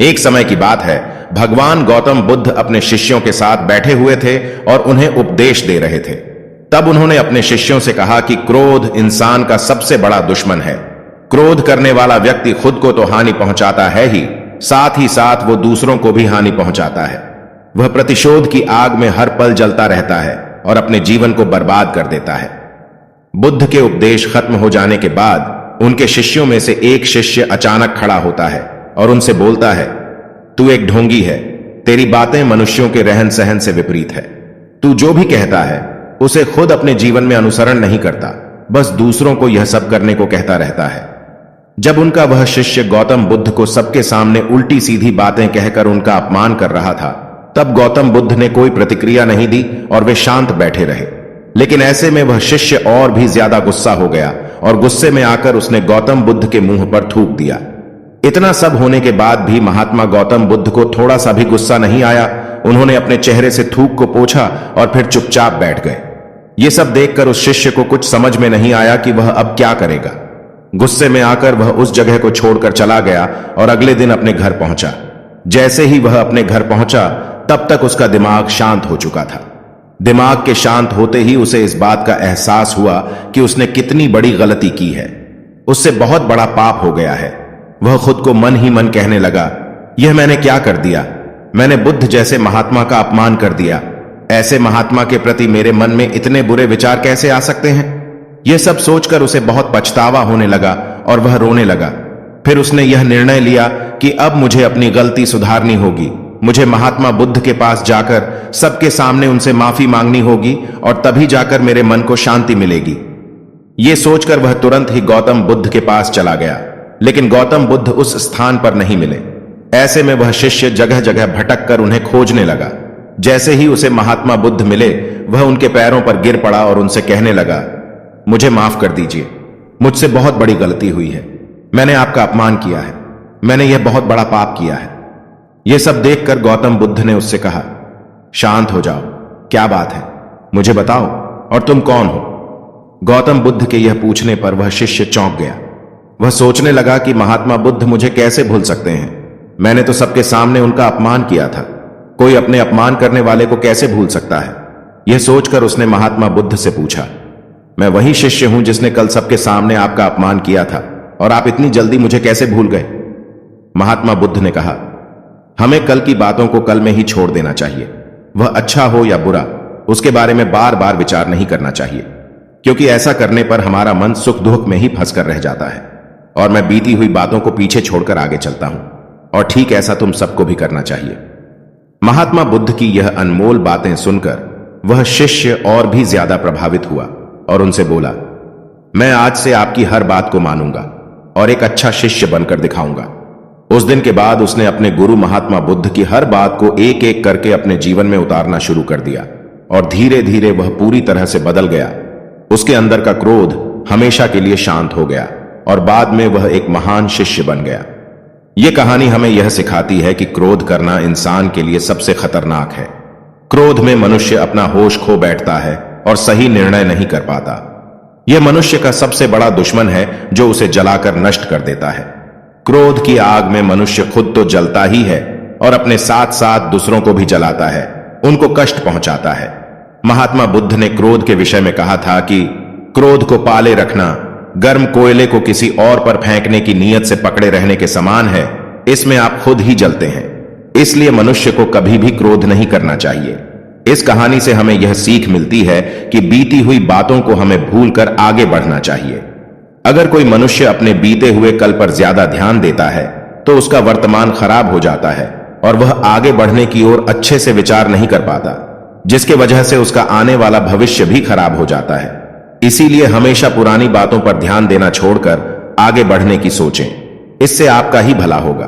एक समय की बात है, भगवान गौतम बुद्ध अपने शिष्यों के साथ बैठे हुए थे और उन्हें उपदेश दे रहे थे। तब उन्होंने अपने शिष्यों से कहा कि क्रोध इंसान का सबसे बड़ा दुश्मन है। क्रोध करने वाला व्यक्ति खुद को तो हानि पहुंचाता है ही साथ वो दूसरों को भी हानि पहुंचाता है। वह प्रतिशोध की आग में हर पल जलता रहता है और अपने जीवन को बर्बाद कर देता है। बुद्ध के उपदेश खत्म हो जाने के बाद उनके शिष्यों में से एक शिष्य अचानक खड़ा होता है और उनसे बोलता है, तू एक ढोंगी है, तेरी बातें मनुष्यों के रहन सहन से विपरीत है। तू जो भी कहता है उसे खुद अपने जीवन में अनुसरण नहीं करता, बस दूसरों को यह सब करने को कहता रहता है। जब उनका वह शिष्य गौतम बुद्ध को सबके सामने उल्टी सीधी बातें कहकर उनका अपमान कर रहा था, तब गौतम बुद्ध ने कोई प्रतिक्रिया नहीं दी और वे शांत बैठे रहे। लेकिन ऐसे में वह शिष्य और भी ज्यादा गुस्सा हो गया और गुस्से में आकर उसने गौतम बुद्ध के मुंह पर थूक दिया। इतना सब होने के बाद भी महात्मा गौतम बुद्ध को थोड़ा सा भी गुस्सा नहीं आया। उन्होंने अपने चेहरे से थूक को पोंछा और फिर चुपचाप बैठ गए। ये सब देखकर उस शिष्य को कुछ समझ में नहीं आया कि वह अब क्या करेगा। गुस्से में आकर वह उस जगह को छोड़कर चला गया और अगले दिन अपने घर पहुंचा। जैसे ही वह अपने घर पहुंचा, तब तक उसका दिमाग शांत हो चुका था। दिमाग के शांत होते ही उसे इस बात का एहसास हुआ कि उसने कितनी बड़ी गलती की है। उससे बहुत बड़ा पाप हो गया है। वह खुद को मन ही मन कहने लगा, यह मैंने क्या कर दिया? मैंने बुद्ध जैसे महात्मा का अपमान कर दिया। ऐसे महात्मा के प्रति मेरे मन में इतने बुरे विचार कैसे आ सकते हैं? यह सब सोचकर उसे बहुत पछतावा होने लगा और वह रोने लगा। फिर उसने यह निर्णय लिया कि अब मुझे अपनी गलती सुधारनी होगी। मुझे महात्मा बुद्ध के पास जाकर सबके सामने उनसे माफी मांगनी होगी और तभी जाकर मेरे मन को शांति मिलेगी। यह सोचकर वह तुरंत ही गौतम बुद्ध के पास चला गया, लेकिन गौतम बुद्ध उस स्थान पर नहीं मिले। ऐसे में वह शिष्य जगह जगह भटक कर उन्हें खोजने लगा। जैसे ही उसे महात्मा बुद्ध मिले, वह उनके पैरों पर गिर पड़ा और उनसे कहने लगा, मुझे माफ कर दीजिए, मुझसे बहुत बड़ी गलती हुई है। मैंने आपका अपमान किया है, मैंने यह बहुत बड़ा पाप किया है। यह सब देखकर गौतम बुद्ध ने उससे कहा, शांत हो जाओ, क्या बात है, मुझे बताओ, और तुम कौन हो? गौतम बुद्ध के यह पूछने पर वह शिष्य चौंक गया। वह सोचने लगा कि महात्मा बुद्ध मुझे कैसे भूल सकते हैं? मैंने तो सबके सामने उनका अपमान किया था। कोई अपने अपमान करने वाले को कैसे भूल सकता है? यह सोचकर उसने महात्मा बुद्ध से पूछा, मैं वही शिष्य हूं जिसने कल सबके सामने आपका अपमान किया था, और आप इतनी जल्दी मुझे कैसे भूल गए? महात्मा बुद्ध ने कहा, हमें कल की बातों को कल में ही छोड़ देना चाहिए। वह अच्छा हो या बुरा, उसके बारे में बार बार विचार नहीं करना चाहिए, क्योंकि ऐसा करने पर हमारा मन सुख दुख में ही फंस कर रह जाता है और मैं बीती हुई बातों को पीछे छोड़कर आगे चलता हूं, और ठीक ऐसा तुम सबको भी करना चाहिए। महात्मा बुद्ध की यह अनमोल बातें सुनकर वह शिष्य और भी ज्यादा प्रभावित हुआ और उनसे बोला, मैं आज से आपकी हर बात को मानूंगा और एक अच्छा शिष्य बनकर दिखाऊंगा। उस दिन के बाद उसने अपने गुरु महात्मा बुद्ध की हर बात को एक एक करके अपने जीवन में उतारना शुरू कर दिया और धीरे धीरे वह पूरी तरह से बदल गया। उसके अंदर का क्रोध हमेशा के लिए शांत हो गया और बाद में वह एक महान शिष्य बन गया। यह कहानी हमें यह सिखाती है कि क्रोध करना इंसान के लिए सबसे खतरनाक है। क्रोध में मनुष्य अपना होश खो बैठता है और सही निर्णय नहीं कर पाता। यह मनुष्य का सबसे बड़ा दुश्मन है जो उसे जलाकर नष्ट कर देता है। क्रोध की आग में मनुष्य खुद तो जलता ही है और अपने साथ साथ दूसरों को भी जलाता है, उनको कष्ट पहुंचाता है। महात्मा बुद्ध ने क्रोध के विषय में कहा था कि क्रोध को पाले रखना गर्म कोयले को किसी और पर फेंकने की नीयत से पकड़े रहने के समान है। इसमें आप खुद ही जलते हैं। इसलिए मनुष्य को कभी भी क्रोध नहीं करना चाहिए। इस कहानी से हमें यह सीख मिलती है कि बीती हुई बातों को हमें भूलकर आगे बढ़ना चाहिए। अगर कोई मनुष्य अपने बीते हुए कल पर ज्यादा ध्यान देता है तो उसका वर्तमान खराब हो जाता है और वह आगे बढ़ने की ओर अच्छे से विचार नहीं कर पाता, जिसके वजह से उसका आने वाला भविष्य भी खराब हो जाता है। इसीलिए हमेशा पुरानी बातों पर ध्यान देना छोड़कर आगे बढ़ने की सोचें। इससे आपका ही भला होगा।